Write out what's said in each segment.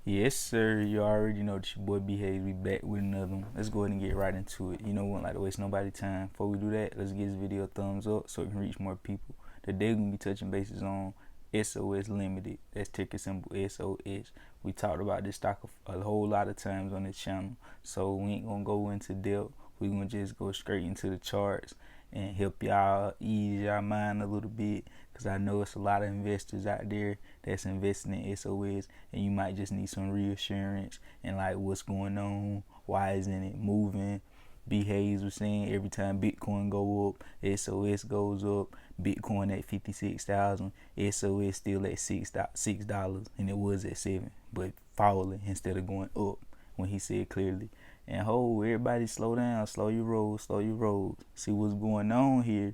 Yes, sir. You already know that your boy Behaves. We back with another one. Let's go ahead and get right into it. You know, we don't like to waste nobody's time. Before we do that, let's give this video a thumbs up so it can reach more people. Today, we're going to be touching bases on SOS Limited. That's ticker symbol SOS. We talked about this stock a whole lot of times on this channel, so we ain't going to go into depth. We're going to just go straight into the charts and help y'all ease your mind a little bit, because I know it's a lot of investors out there that's investing in SOS, and you might just need some reassurance and like what's going on, why isn't it moving. B Hayes was saying every time Bitcoin go up, SOS goes up. Bitcoin at 56,000, SOS still at $6, and it was at 7, but falling instead of going up when he said clearly. And everybody slow down, slow your rolls, slow your rolls. See what's going on here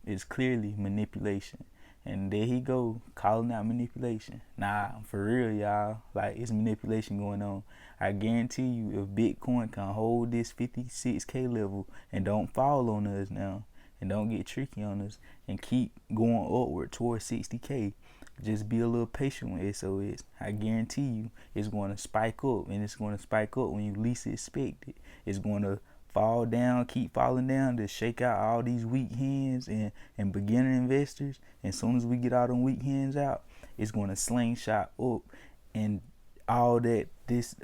is clearly manipulation. And there he go, calling out manipulation. Nah, for real, y'all. Like, it's manipulation going on. I guarantee you, if Bitcoin can hold this 56K level and don't fall on us now, and don't get tricky on us, and keep going upward towards 60K, just be a little patient with SOS. I guarantee you, it's going to spike up, and it's going to spike up when you least expect it. It's going to fall down, keep falling down to shake out all these weak hands and beginner investors. And as soon as we get all them weak hands out, it's going to slingshot up, and all that this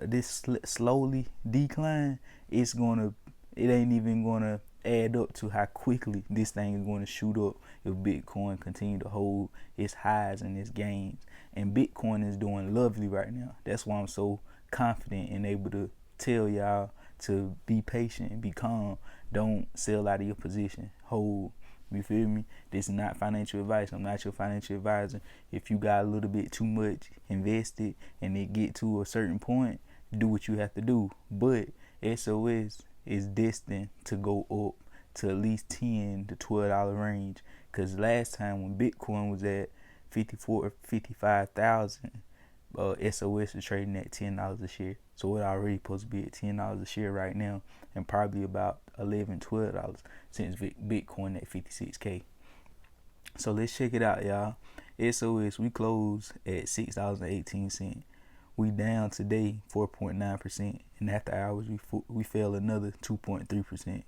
slowly decline, it ain't even gonna add up to how quickly this thing is going to shoot up if Bitcoin continue to hold its highs and its gains. And Bitcoin is doing lovely right now. That's why I'm so confident and able to tell y'all to be patient and be calm. Don't sell out of your position. Hold. You feel me? This is not financial advice. I'm not your financial advisor. If you got a little bit too much invested and it get to a certain point, do what you have to do. But SOS is destined to go up to at least $10 to $12 range. Because last time when Bitcoin was at 55,000, SOS is trading at $10 a share. So it already supposed to be at $10 a share right now, and probably about $11, $12 since Bitcoin at 56K. So let's check it out, y'all. SOS, we closed at $6.18. We down today 4.9%, and after hours we fell another 2.3%.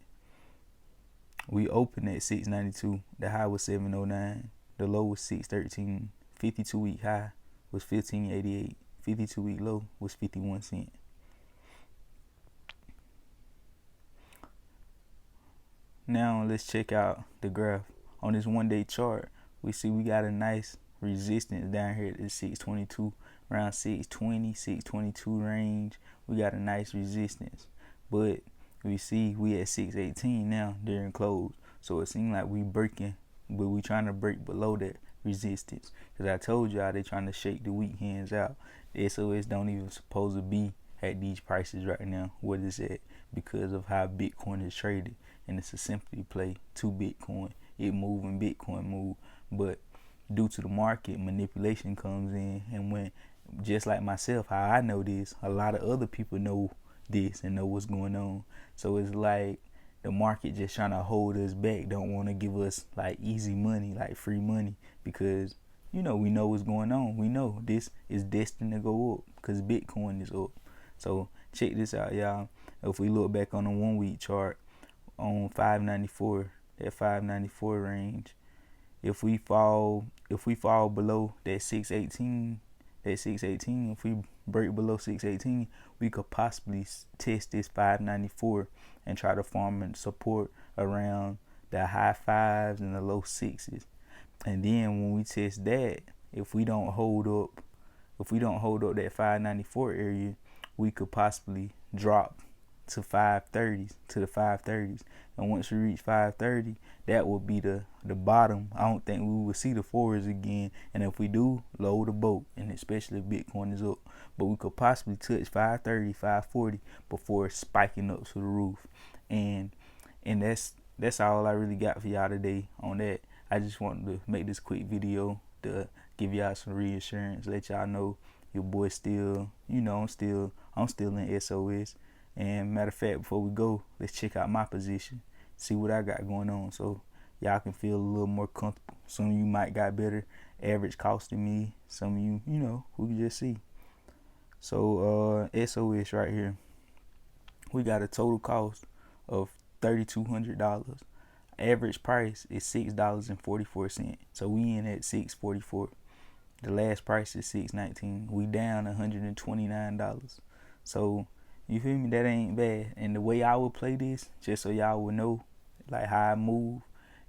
We opened at 692. The high was 709. The low was 613. 52-week high was 1588. 52-week low was 51 cents. Now let's check out the graph. On this 1-day chart, we see we got a nice resistance down here at 622, around 620, 622 range. We got a nice resistance, but we see we at 618 now during close. So it seems like we breaking, but we trying to break below that resistance. Because I told y'all they trying to shake the weak hands out. The SOS don't even supposed to be at these prices right now. What is it? Because of how Bitcoin is traded. And it's a simply play to Bitcoin. It move and Bitcoin move. But due to the market, manipulation comes in. And when, just like myself, how I know this, a lot of other people know this and know what's going on. So it's like the market just trying to hold us back, don't want to give us like easy money, like free money, because we know what's going on. We know this is destined to go up because Bitcoin is up. So check this out, y'all. If we look back on the 1-week chart on 594, that 594 range, if we fall below that 618, if we break below 618, we could possibly test this 594 and try to farm and support around the high fives and the low sixes. And then when we test that, if we don't hold up that 594 area, we could possibly drop to 530s, to the 530s. And once we reach 530, that will be the bottom. I don't think we will see the fours again. And if we do, load the boat, and especially if Bitcoin is up. But we could possibly touch 530, 540 before spiking up to the roof. And that's all I really got for y'all today on that. I just wanted to make this quick video to give y'all some reassurance, let y'all know your boy still, I'm still in SOS. And matter of fact, before we go, let's check out my position, see what I got going on, so y'all can feel a little more comfortable. Some of you might got better average cost than me. Some of you, we can just see. So SOS right here, we got a total cost of $3,200. Average price is $6.44. So we in at $6.44. The last price is $6.19. We down $129. So you feel me? That ain't bad. And the way I would play this, just so y'all would know, like how I move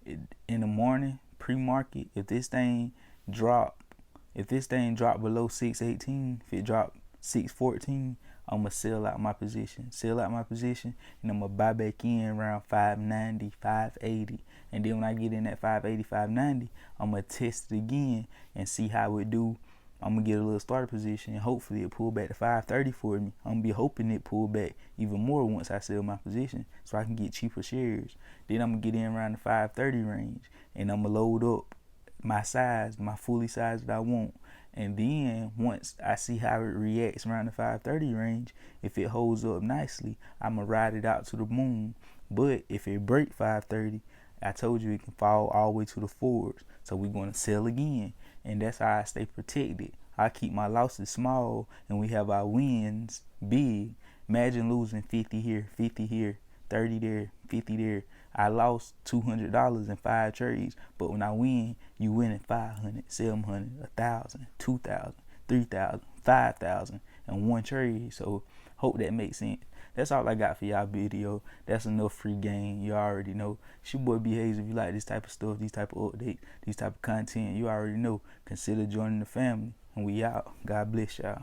in the morning pre-market. If this thing drop below 618, if it drop 614, I'ma sell out my position, and I'ma buy back in around 590, 580. And then when I get in at 580, 590, I'ma test it again and see how it do. I'm gonna get a little starter position and hopefully it pull back to 530 for me. I'm gonna be hoping it pull back even more once I sell my position so I can get cheaper shares. Then I'm gonna get in around the 530 range and I'm gonna load up my size, my fully size that I want. And then once I see how it reacts around the 530 range, if it holds up nicely, I'ma ride it out to the moon. But if it break 530, I told you it can fall all the way to the fours. So we're gonna sell again. And that's how I stay protected. I keep my losses small and we have our wins big. Imagine losing 50 here, 50 here, 30 there, 50 there. I lost $200 in 5 trades, but when I win, you win at 500, 700, 1,000, 2,000, 3,000, 5,000 in one trade. So hope that makes sense. That's all I got for y'all video. That's enough free game. You already know. It's your boy B Hayes. If you like this type of stuff, these type of updates, these type of content, you already know. Consider joining the family. And we out. God bless y'all.